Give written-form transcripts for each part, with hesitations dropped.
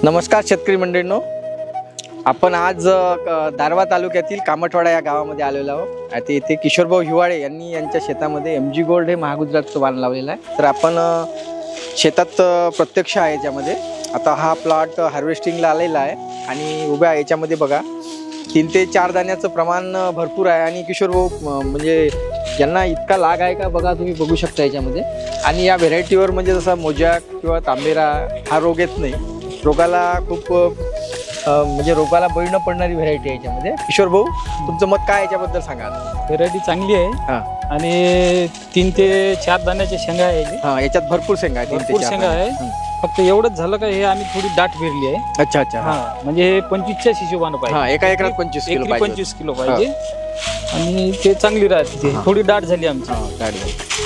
नमस्कार शेतकरी मंडळींनो, आपण आज दारव्हा तालुक्यातील कामठवाडा या गावामध्ये आलेलो आहोत. आता इथे किशोरभाऊ हिवाळे यांनी यांच्या शेतामध्ये MG गोल्ड हे महागुजरातचं वाण लावलेलं आहे. तर आपण शेतात प्रत्यक्ष आहे याच्यामध्ये. आता हा प्लॉट हार्वेस्टिंगला आलेला आहे आणि उभ्या याच्यामध्ये बघा 3 ते 4 दाण्याचं प्रमाण भरपूर आहे. आणि किशोरभाऊ म्हणजे यांना इतका लाग आहे का बघा, तुम्ही बघू शकता याच्यामध्ये. आणि या व्हेरायटीवर म्हणजे जसा मोजाक किंवा तांबेरा हा रोग येत नाही. रोगाला खूप म्हणजे रोगाला बळी न पडणारी व्हेरायटी आहे याच्यामध्ये. किशोर भाऊ, तुमचं मत काय याच्याबद्दल सांगा. व्हेरायटी चांगली आहे. हां, आणि 3 ते 4 दाण्याचे शेंगा आहे. हां, याच्यात भरपूर शेंगा आहे. 3 ते 4 शेंगा आहे. फक्त एवढंच झालं का हे आम्ही थोडी दाट पेरली आहे. अच्छा अच्छा. हां, म्हणजे हे 25च्या हिशोबानं पाहिजे. हां, एका एकरात 25 किलो पाहिजे. 25 किलो पाहिजे. आणि ते चांगली राहते. थोडी दाट झाली आमची.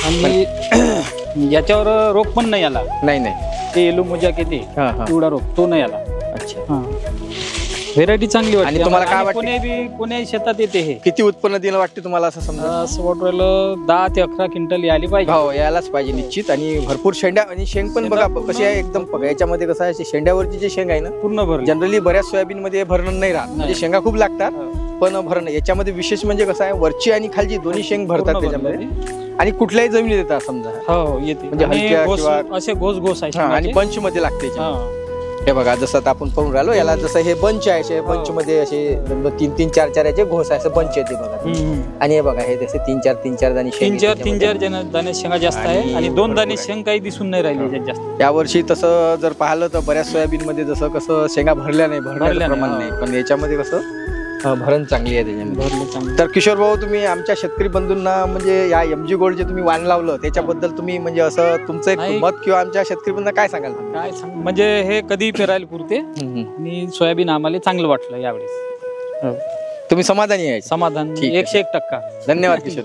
आणि याच्यावर रोग पण नाही आला. नाही, ते येलो मोजाक येते पिवळा रोग, तो नाही आला. अच्छा. व्हेरायटी चांगली वाटते. आणि तुम्हाला काय वाटतं कोण्याही शेतात येते हे? किती उत्पन्न दिलं वाटते तुम्हाला असं समजा? असं वाटलं 10 ते 11 क्विंटल यायला पाहिजे. हो, यायलाच पाहिजे निश्चित. आणि भरपूर शेंड्या आणि शेंग पण बघा कशी आहे एकदम. बघा याच्यामध्ये कसं आहे, शेंड्यावरची जे शेंग आहे ना पूर्ण भरली. जनरली बऱ्याच सोयाबीन मध्ये भरणं नाही राहत. म्हणजे शेंगा खूप लागतात पण भरणं. याच्यामध्ये विशेष म्हणजे कसं आहे, वरची आणि खालची दोन्ही शेंग भरतात त्याच्यामध्ये. आणि कुठल्याही जमिनीत येतात समजा. हो, येते. म्हणजे हलक्या किंवा असे घोस आहे. आणि बंच मध्ये लागते. हे बघा जसं आता आपण पाहून राहिलो, याला जसं हे बंच आहे, असे बंच मध्ये असे 3-3, 4-4 याचे घोस आहे, असं बंच येते बघा. आणि हे बघा हे जसे 3-4 दाणे शेंग, 3-4 दाणे शेंगा जास्त आहे. आणि 2 दाणे शेंग काही दिसून नाही राहिली जास्त. यावर्षी तसं जर पाहिलं तर बऱ्याच सोयाबीन मध्ये जसं कसं शेंगा भरल्या नाही, भरण्याचं प्रमाण नाही. पण याच्यामध्ये कसं भरण चांगली आहे त्याच्यामध्ये. तर किशोर भाऊ, तुम्ही आमच्या शेतकरी बंधूंना म्हणजे या MG गोल्ड जे तुम्ही वाण लावलं त्याच्याबद्दल तुम्ही म्हणजे असं तुमचं एक मत किंवा आमच्या शेतकरी बंधूंना काय सांगाल? म्हणजे हे कधी पेरायला पुरते. आणि सोयाबीन आम्हाला चांगलं वाटलं यावेळेस. तुम्ही समाधानी आहे? समाधान 101%. धन्यवाद किशोर.